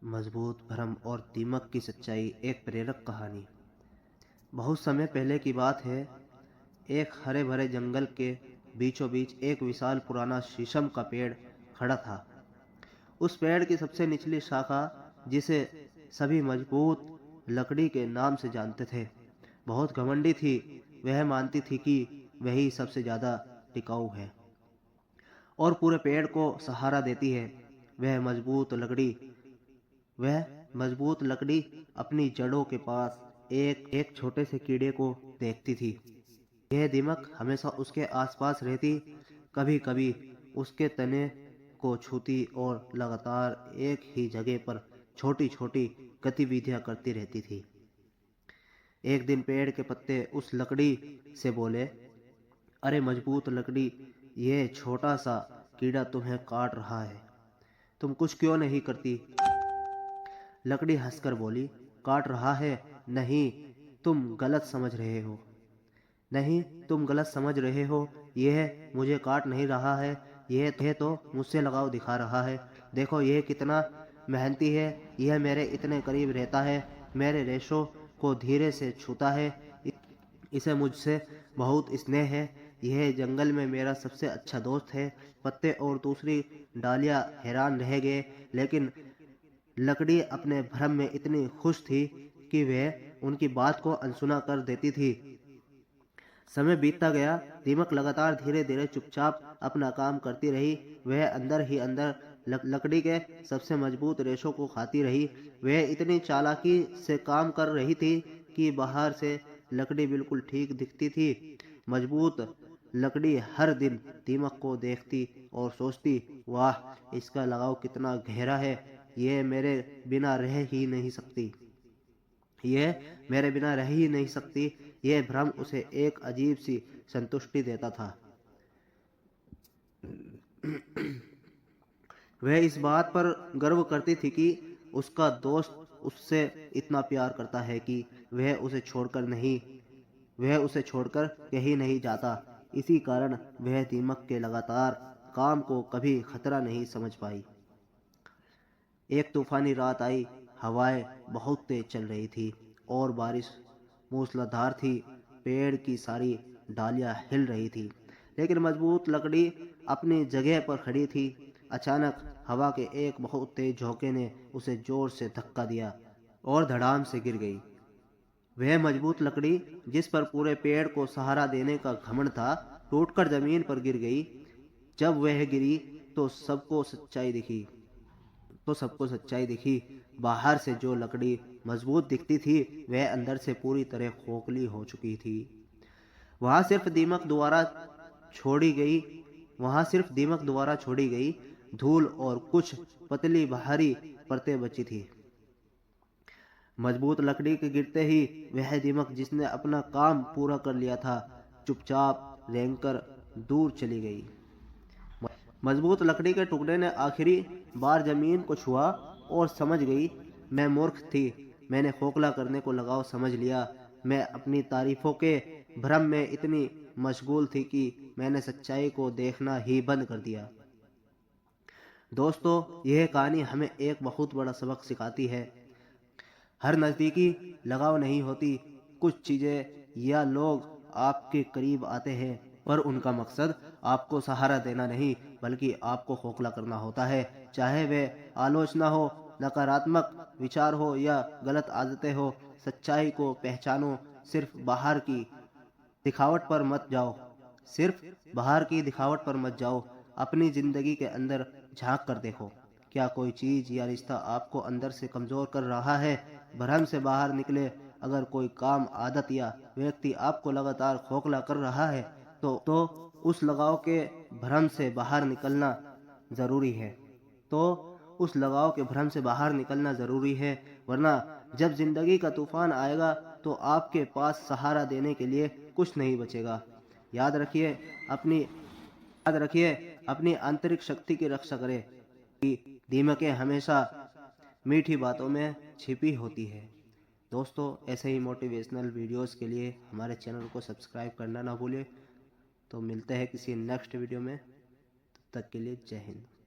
मजबूत भ्रम और दीमक की सच्चाई। एक प्रेरक कहानी। बहुत समय पहले की बात है। एक हरे भरे जंगल के बीचों बीच एक विशाल पुराना शीशम का पेड़ खड़ा था। उस पेड़ की सबसे निचली शाखा, जिसे सभी मजबूत लकड़ी के नाम से जानते थे, बहुत घमंडी थी। वह मानती थी कि वही सबसे ज्यादा टिकाऊ है और पूरे पेड़ को सहारा देती है। वह मजबूत लकड़ी अपनी जड़ों के पास एक एक छोटे से कीड़े को देखती थी। यह दीमक हमेशा उसके आसपास रहती, कभी कभी उसके तने को छूती और लगातार एक ही जगह पर छोटी छोटी गतिविधियां करती रहती थी। एक दिन पेड़ के पत्ते उस लकड़ी से बोले, अरे मजबूत लकड़ी, यह छोटा सा कीड़ा तुम्हें काट रहा है, तुम कुछ क्यों नहीं करती? लकड़ी हंसकर बोली, काट रहा है? नहीं, तुम गलत समझ रहे हो। नहीं, तुम गलत समझ रहे हो। यह मुझे काट नहीं रहा है, यह तो मुझसे लगाव दिखा रहा है। देखो यह कितना मेहनती है। यह मेरे इतने करीब रहता है, मेरे रेशों को धीरे से छूता है। इसे मुझसे बहुत स्नेह है। यह जंगल में मेरा सबसे अच्छा दोस्त है। पत्ते और दूसरी डालियां हैरान रह गए, लेकिन लकड़ी अपने भ्रम में इतनी खुश थी कि वह उनकी बात को अनसुना कर देती थी। समय बीतता गया। दीमक लगातार धीरे धीरे चुपचाप अपना काम करती रही। वह अंदर ही अंदर लकड़ी के सबसे मजबूत रेशों को खाती रही। वह इतनी चालाकी से काम कर रही थी कि बाहर से लकड़ी बिल्कुल ठीक दिखती थी। मजबूत लकड़ी हर दिन दीमक को देखती और सोचती, वाह, इसका लगाव कितना गहरा है। यह मेरे बिना रह ही नहीं सकती। यह मेरे बिना रह ही नहीं सकती। यह भ्रम उसे एक अजीब सी संतुष्टि देता था। वह इस बात पर गर्व करती थी कि उसका दोस्त उससे इतना प्यार करता है कि वह उसे छोड़कर कहीं नहीं जाता। इसी कारण वह दीमक के लगातार काम को कभी खतरा नहीं समझ पाई। एक तूफानी रात आई। हवाएं बहुत तेज चल रही थी और बारिश मूसलाधार थी। पेड़ की सारी डालियां हिल रही थी, लेकिन मजबूत लकड़ी अपनी जगह पर खड़ी थी। अचानक हवा के एक बहुत तेज झोंके ने उसे जोर से धक्का दिया और धड़ाम से गिर गई। वह मजबूत लकड़ी, जिस पर पूरे पेड़ को सहारा देने का घमंड था, टूटकर जमीन पर गिर गई। जब वह गिरी तो सबको सच्चाई दिखी। बाहर से जो लकड़ी मजबूत दिखती थी, वह अंदर से पूरी तरह खोखली हो चुकी थी। वहां सिर्फ दीमक द्वारा छोड़ी गई धूल और कुछ पतली बाहरी परतें बची थी। मजबूत लकड़ी के गिरते ही वह दीमक, जिसने अपना काम पूरा कर लिया था, चुपचाप रेंगकर दूर चली गई। मजबूत लकड़ी के टुकड़े ने आखिरी बार जमीन को छुआ और समझ गई, मैं मूर्ख थी। मैंने खोखला करने को लगाव समझ लिया। मैं अपनी तारीफों के भ्रम में इतनी मशगूल थी कि मैंने सच्चाई को देखना ही बंद कर दिया। दोस्तों, यह कहानी हमें एक बहुत बड़ा सबक सिखाती है। हर नज़दीकी लगाव नहीं होती। कुछ चीजें या लोग आपके करीब आते हैं, पर उनका मकसद आपको सहारा देना नहीं, बल्कि आपको खोखला करना होता है। चाहे वे आलोचना हो, नकारात्मक विचार हो या गलत आदतें हो, सच्चाई को पहचानो। सिर्फ बाहर की दिखावट पर मत जाओ। अपनी जिंदगी के अंदर झांक कर देखो। क्या कोई चीज या रिश्ता आपको अंदर से कमजोर कर रहा है? भ्रम से बाहर निकले। अगर कोई काम, आदत या व्यक्ति आपको लगातार खोखला कर रहा है, तो उस लगाव के भ्रम से बाहर निकलना जरूरी है। वरना जब जिंदगी का तूफान आएगा तो आपके पास सहारा देने के लिए कुछ नहीं बचेगा। याद रखिए, अपनी आंतरिक शक्ति की रक्षा करें कि दीमकें हमेशा मीठी बातों में छिपी होती है। दोस्तों, ऐसे ही मोटिवेशनल वीडियोस के लिए हमारे चैनल को सब्सक्राइब करना ना भूलें। तो मिलते हैं किसी नेक्स्ट वीडियो में। तब तक के लिए जय हिंद।